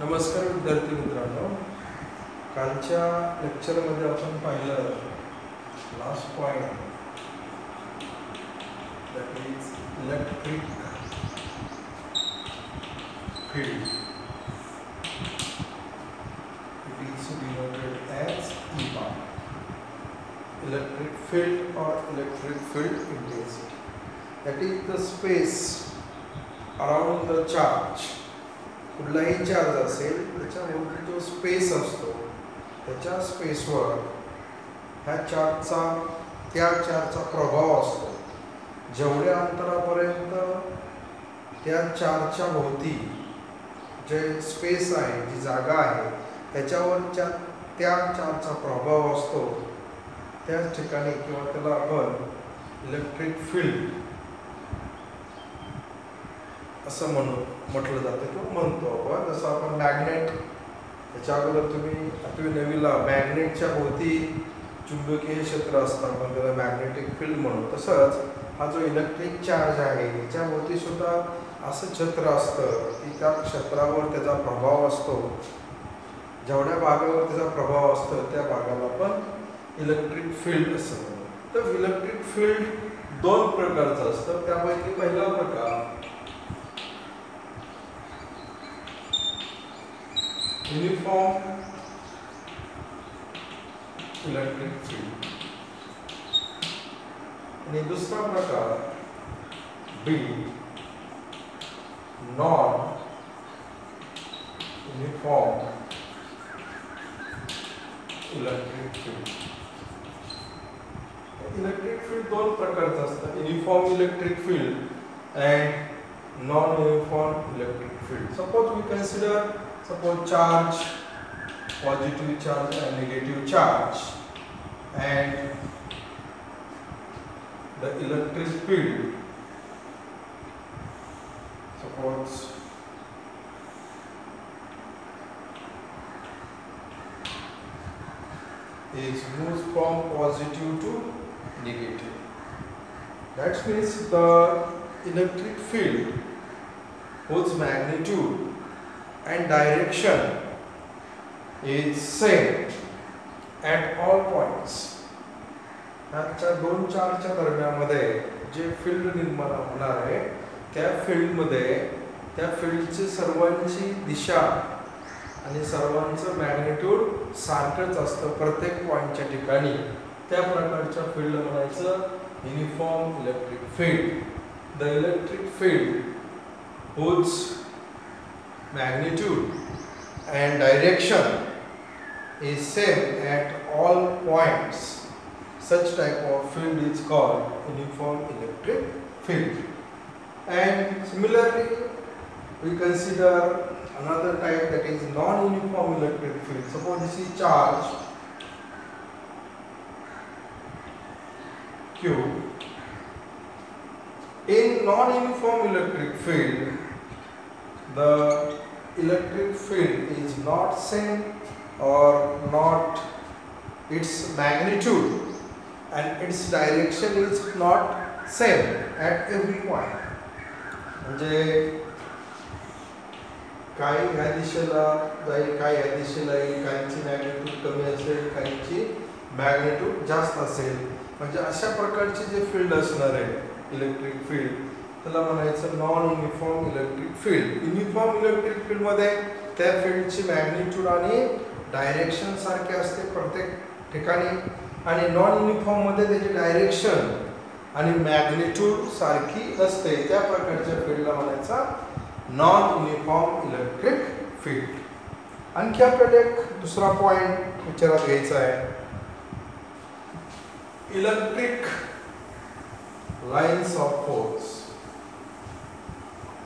नमस्कार विद्यार्थी मित्रांनो, कालच्या लेक्चरमध्ये आपण पाहिलं last point that is electric field. It is denoted as E bar. Electric field or electric field intensity, that is the space around the charge. कुठलाही charge असेल त्याच्यामध्ये जो स्पेस असतो त्याच्या स्पेसवर ह्या त्या चार्जचा प्रभाव असतो. जेवढ्या अंतरापर्यंत त्या चार्जच्या भोवती जे स्पेस आहे, जी जागा आहे, त्याच्यावरच्या त्या चार्जचा प्रभाव असतो त्याच ठिकाणी किंवा त्याला आपण इलेक्ट्रिक फील्ड असं म्हटलं जातं किंवा म्हणतो आपण. जसं आपण मॅग्नेट, त्याच्या अगोदर तुम्ही 8वी 9वीला मॅग्नेटच्या भोवती चुंबकीय क्षेत्र असतं, आपण त्याला मॅग्नेटिक फील्ड म्हणू. तसंच हा जो इलेक्ट्रिक चार्ज आहे याच्या भोवती सुद्धा असं छत्र असतं की त्या क्षेत्रावर त्याचा प्रभाव असतो. जेवढ्या भागावर त्याचा प्रभाव असतो त्या भागाला आपण इलेक्ट्रिक फील्ड असं म्हणतो. तर इलेक्ट्रिक फील्ड दोन प्रकारचं असतं. त्यापैकी पहिला प्रकार युनिफॉर्म इलेक्ट्रिक फील्ड आणि दुसरा प्रकार B non uniform electric field. Electric field दोन प्रकारचं असतं, uniform electric field and non uniform electric field. Suppose we consider charge, positive charge and negative charge, and the electric field, suppose is moves from positive to negative. That means the electric field whose magnitude and direction is same at all points. ह्याच्या दोन चार्जच्या दरम्यानमध्ये जे field निर्माण होणार आहे त्या फील्डमध्ये त्या फील्डची सर्वांची दिशा आणि सर्वांचं मॅग्निट्यूड सारखंच असतं प्रत्येक पॉईंटच्या ठिकाणी. त्या प्रकारच्या फील्ड म्हणायचं uniform electric field. The electric field whose magnitude and direction is same at all points, such type of field is called uniform electric field. And similarly we consider another type, that is non-uniform electric field. Suppose this is charge Q. In non-uniform electric field, the electric field is not same or not, its magnitude and its direction is not same at every point. म्हणजे काही ह्या दिशेला जाईल, काही ह्या दिशेला येईल, काहींची मॅग्निट्यूड कमी असेल, काहींची मॅग्निट्यूड जास्त असेल. म्हणजे अशा प्रकारची जे फील्ड असणार आहे इलेक्ट्रिक फील्ड त्याला म्हणायचं non uniform electric field. Uniform electric फील्डमध्ये त्या फील्डची मॅग्निट्यूड आणि डायरेक्शन सारखे असते प्रत्येक ठिकाणी, आणि नॉन युनिफॉर्ममध्ये त्याची डायरेक्शन आणि मॅग्निट्यूड सारखी असते. त्या प्रकारच्या फील्डला म्हणायचा नॉन युनिफॉर्म इलेक्ट्रिक फील्ड. आणखी आपल्याला एक दुसरा पॉइंट विचारात घ्यायचा आहे, electric lines of force.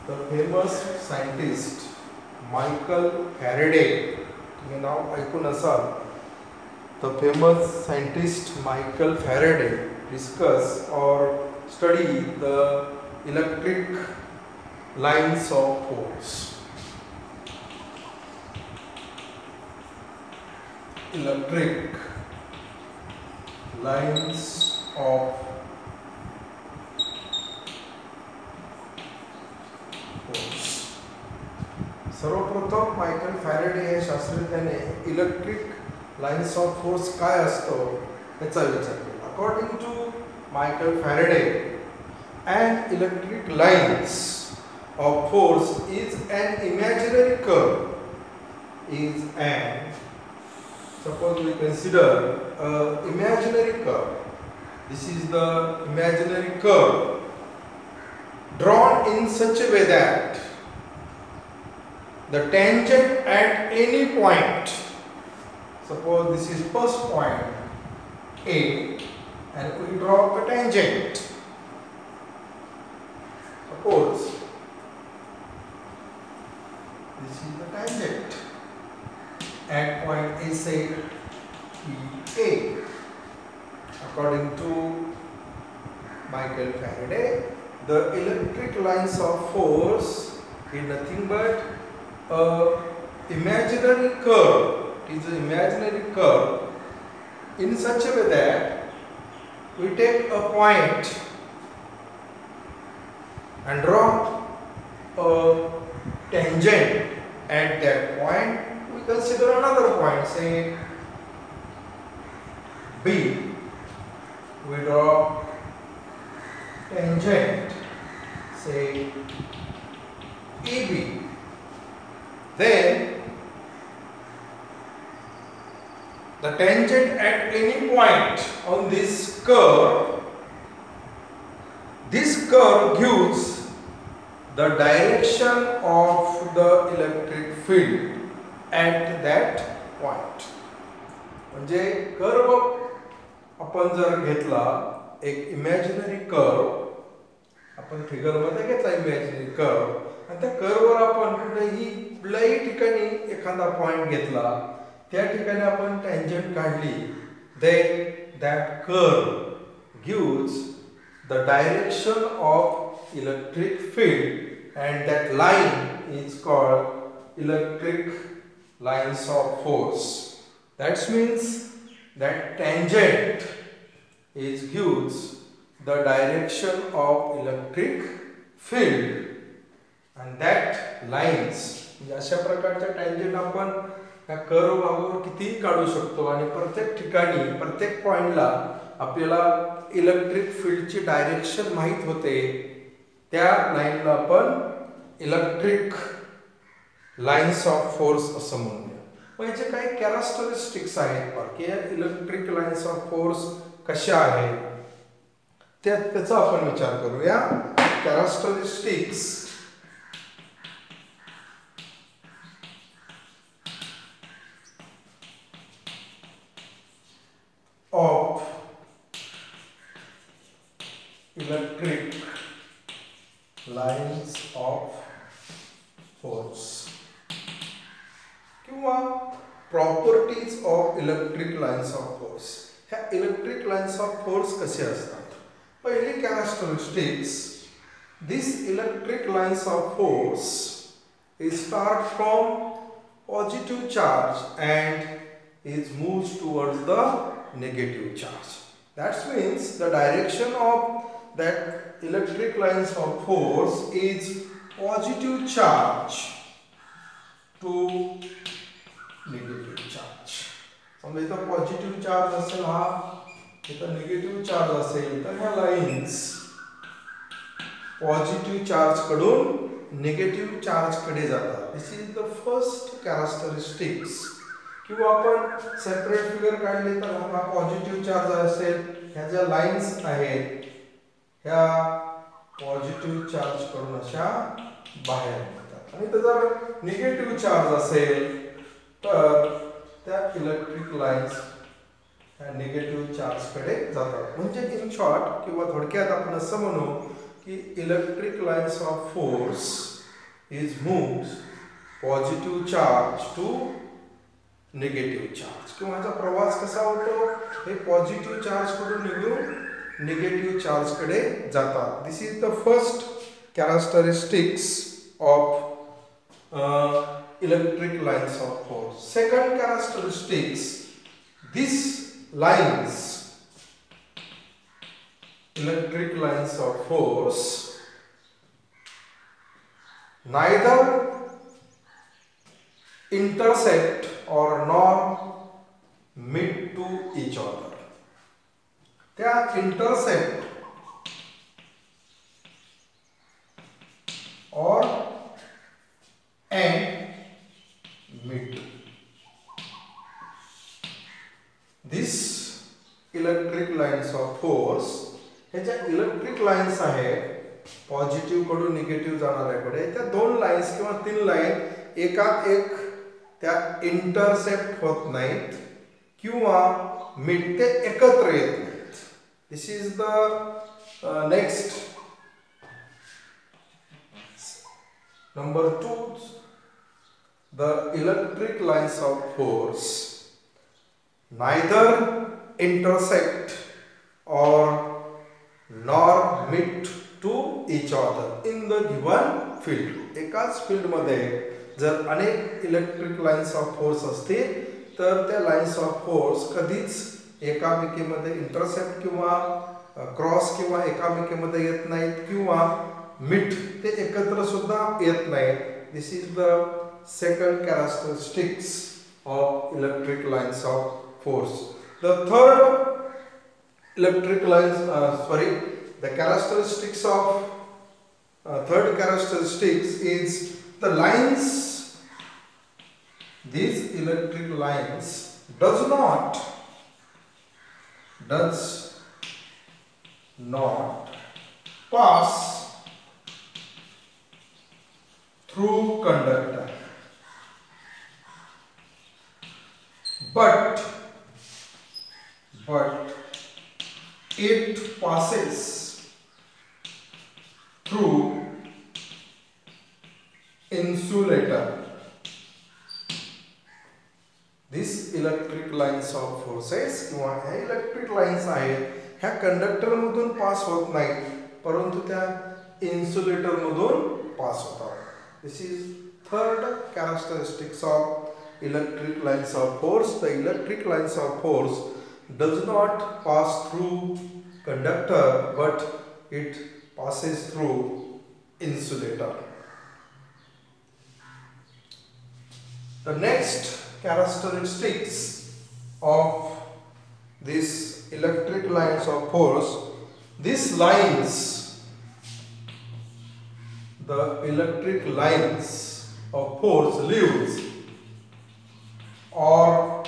The famous scientist Michael Faraday, तुम्ही नाव ऐकून असाल. The famous scientist Michael Faraday discuss or study the electric lines of force. Electric lines of सर्वप्रथम मायकल फॅरेडे या शास्त्रज्ञाने इलेक्ट्रिक लाईन्स ऑफ फोर्स काय असतो याचा विचार केला. According to Michael Faraday, an electric lines of force is an imaginary curve. Suppose we consider an imaginary curve. This is the imaginary curve drawn in such a way that the tangent at any point, suppose this is first point A and we draw a tangent. Suppose this is the tangent at point A, say A. According to Michael Faraday, the electric lines of force is nothing but a imaginary curve. It is an imaginary curve in such a way that we take a point and draw a tangent at that point. We consider another point, say B. We draw tangent, say AB. Then the tangent at any point on this curve gives the direction of the electric field at that point. म्हणजे curve आपण जर घेतला, एक imaginary curve आपण figure मध्ये घेतला, imaginary curve, आणि त्या कर्ववर आपण कुठल्याही ठिकाणी एखादा पॉइंट घेतला, त्या ठिकाणी आपण टँजंट काढली, then that curve gives the direction of electric field and that line is called electric lines of force. That means that tangent gives the direction of electric field and that lines, अशा प्रकारच्या tangent आपण या curve भागावर कितीही काढू शकतो आणि प्रत्येक ठिकाणी प्रत्येक पॉइंटला आपल्याला इलेक्ट्रिक फील्डची डायरेक्शन माहित होते. त्या लाईनला आपण इलेक्ट्रिक लाईन्स ऑफ फोर्स असं म्हणूया. मग याचे काही कॅरेक्टरिस्टिक्स आहेत की इलेक्ट्रिक लाईन्स ऑफ फोर्स कशा आहेत त्याचा आपण विचार करूया. Characteristics of electric lines of force किंवा properties of electric lines of force. ह्या electric lines of force कसे असतात? पहिली characteristics, this electric lines of force start from positive charge and is moves towards the negative charge. That means the direction of that electric lines of force is positive charge to negative charge. समजा इथं positive charge असेल, हा इथं negative charge असेल, तर ह्या lines positive charge कडून negative charge कडे जातात. This is the first characteristics. किंवा आपण सेपरेट फिगर काढली तर हा पॉझिटिव्ह चार्ज असेल, ह्या ज्या लाईन्स आहेत ह्या पॉझिटिव्ह चार्ज कडून अशा बाहेर निघतात, आणि जर निगेटिव्ह चार्ज असेल तर त्या इलेक्ट्रिक लाईन्स ह्या निगेटिव्ह चार्ज कडे जातात. म्हणजे इन शॉर्ट किंवा थोडक्यात आपण असं म्हणू की electric lines of force is moves positive charge to negative charge. किंवा याचा प्रवास कसा होतो, हे पॉझिटिव्ह चार्ज कडून निघून निगेटिव्ह चार्ज कडे जातात. This is the first characteristics of electric lines of force. Second characteristics, these lines, electric lines of force, neither intersect or nor meet to each other. त्या intersect or and meet. This electric lines of force, हे ज्या electric lines आहेत positive कडून negative जाणाऱ्याकडे, त्या दोन lines किंवा तीन line एकात एक त्या इंटरसेप्ट होत नाहीत किंवा मीट, ते एकत्र येत नाहीत. This is the next number 2. The electric lines of force neither intersect or nor meet to each other in the given field. एकाच फील्ड मध्ये जर अनेक इलेक्ट्रिक लाइन्स ऑफ फोर्स असतील तर त्या लाइन्स ऑफ फोर्स कधीच एकामेकीमध्ये इंटरसेप्ट किंवा cross किंवा एकामेकीमध्ये येत नाहीत किंवा मीट, ते एकत्र सुद्धा येत नाहीत. This is the second characteristics of electric lines of force. The third electric lines, the characteristics of third characteristics is the lines. These electric lines does not pass through conductor, but it passes through insulator. These electric lines of forces किंवा ह्या electric lines आहेत ह्या conductor मधून पास होत नाहीत परंतु त्या insulator मधून पास होतात. This is third characteristics of electric lines of force. The electric lines of force does not pass through conductor but it passes through insulator. The next characteristics of these electric lines of force, these lines, the electric lines of force leaves or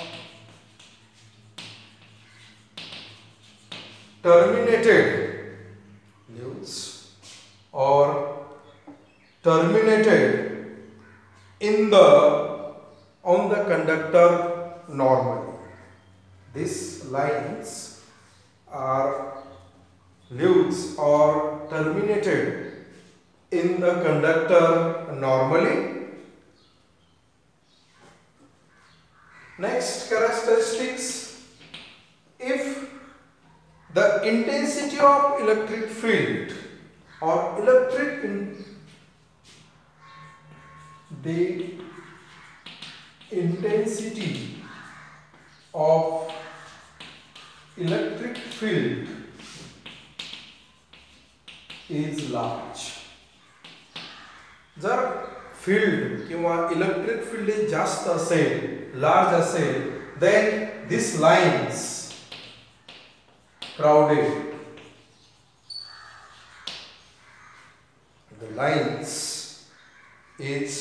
terminated in the on the conductor normally. These lines are leaves or terminated in the conductor normally. Next characteristics, if the intensity of electric field or the intensity of electric field is large. जर field किंवा electric field जास्त असेल, large असेल, then these lines crowded. The lines is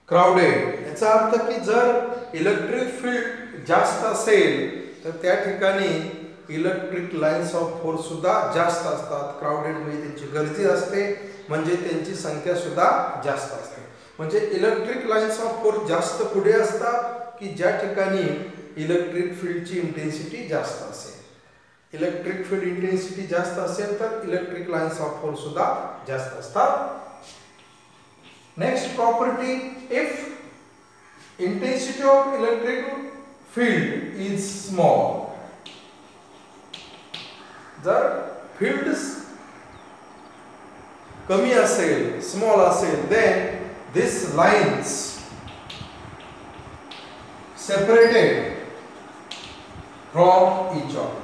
crowded. याचा अर्थ की जर electric field जास्त असेल तर त्या ठिकाणी इलेक्ट्रिक लाइन्स ऑफ फोर्स सुद्धा जास्त असतात. क्राउडेड म्हणजे त्यांची गर्दी असते, म्हणजे त्यांची संख्या सुद्धा जास्त असते. म्हणजे इलेक्ट्रिक लाइन्स ऑफ फोर्स जास्त पुढे असतात की ज्या ठिकाणी इलेक्ट्रिक फील्डची इंटेन्सिटी जास्त असेल. इलेक्ट्रिक फील्ड इंटेन्सिटी जास्त असेल तर इलेक्ट्रिक लाइन्स ऑफ फोर्स सुद्धा जास्त असतात. Next property, if intensity of electric field is small, जर फील्ड कमी असेल, स्मॉल असेल, then these lines separated from each other.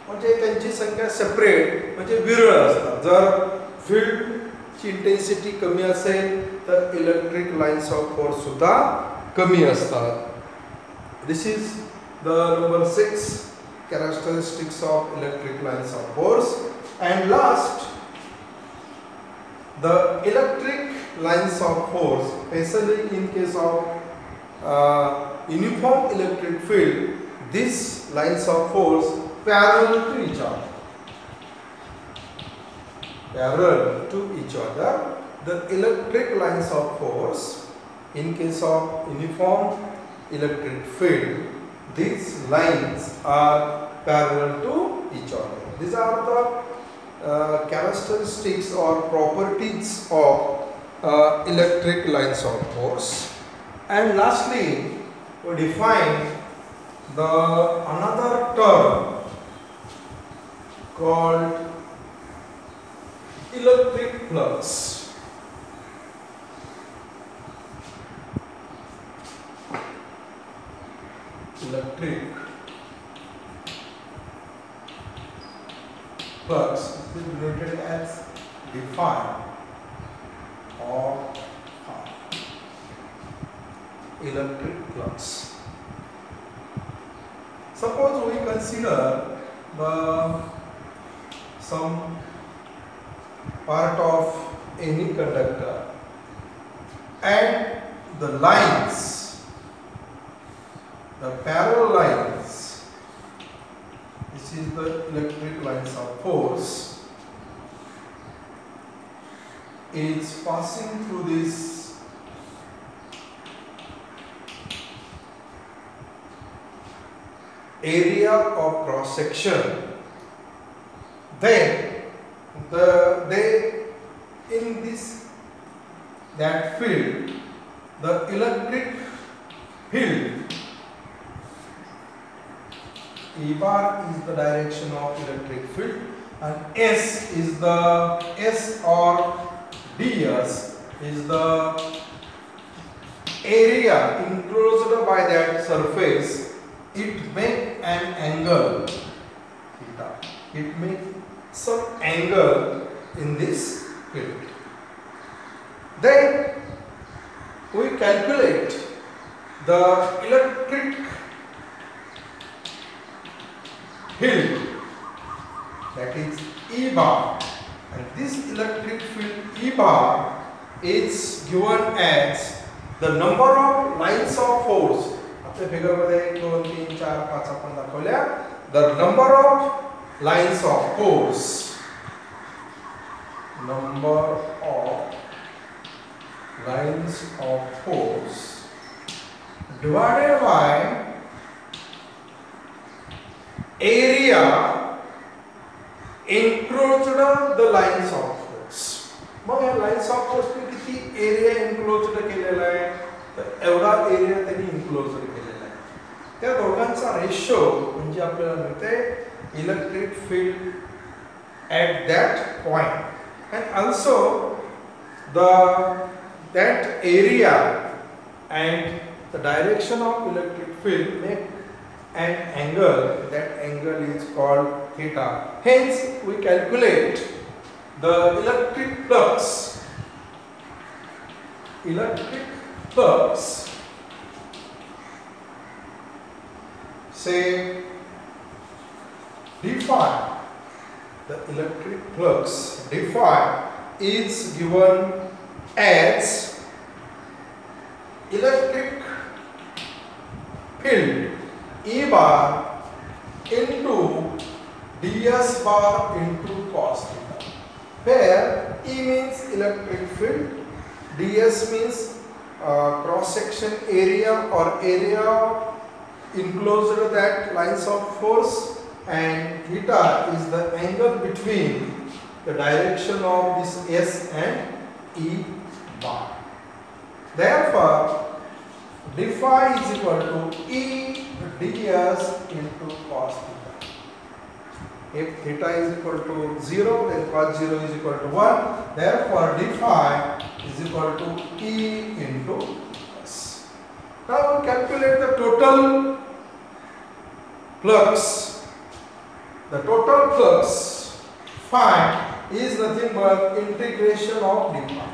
म्हणजे त्यांची संख्या सेपरेट म्हणजे विरळ असतात. जर फील्ड ची इंटेन्सिटी कमी असेल तर इलेक्ट्रिक लाईन्स ऑफ फोर्स सुद्धा कमी असतात. This is the number 6 characteristics of electric lines of force. And last, the electric lines of force, especially in case of uniform electric field, these lines of force parallel to each other. Parallel to each other, the electric lines of force in case of uniform electric field, these lines are parallel to each other. These are the characteristics or properties of electric lines of force. And lastly, we define the another term called electric flux. Electric flux is denoted as phi or phi. Electric flux. Suppose we consider some part of any conductor and the lines, the parallel lines, this is the electric lines of force, is passing through this area of cross section. Then in that field, the electric field, E bar is the direction of electric field and S is the S or ds is the area enclosed by that surface. It makes an angle theta. It makes some angle in this field. Then we calculate the electric field, that is E bar, and this electric field E bar is given as the number of lines of force. आपल्या figure मध्ये 1 2 3 4 5 आपण दाखवल्या. The number of lines of force, number of lines of force divided by area enclosed the lines of force. मग या lines of force ने किती area enclosed केलेला आहे, तर एवढा एरिया त्यांनी एन्क्लोज्ड केलेला आहे. त्या दोघांचा रेशो म्हणजे आपल्याला मिळते electric field at that point. And also that area and the direction of electric field make an angle. That angle is called theta. Hence we calculate the electric flux. Electric flux, say d phi. The electric flux d phi is given as electric field E bar into ds bar into cos theta, where E means electric field, ds means cross section area or area enclosed that lines of force, and theta is the angle between the direction of this S and E bar. Therefore, d phi is equal to E ds into cos theta. If theta is equal to 0, then cos 0 is equal to 1. Therefore, d phi is equal to E into S. Now we calculate the total flux. The total flux phi is nothing but integration of d phi.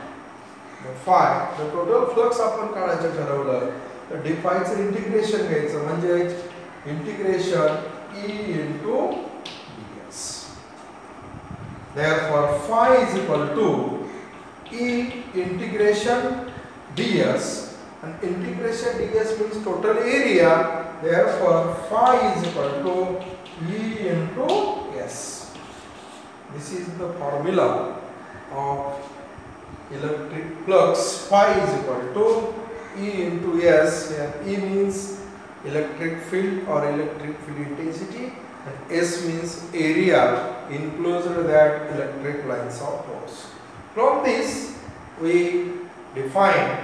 The phi, the total flux आपण काढायचं ठरवलं तर d phi चं integration घ्यायचं म्हणजे integration E into ds. Therefore phi is equal to E integration ds, and integration ds means total area. Therefore phi is equal to E into s. This is the formula of electric flux. Phi is equal to E into s, and E means electric field or electric field intensity, and s means area enclosed that electric lines of force. From this we define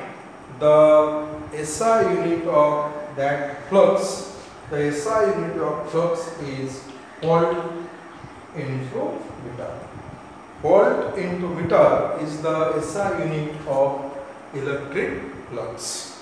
the SI unit of that flux. The SI unit of flux is volt into meter. Volt into meter is the SI unit of electric flux.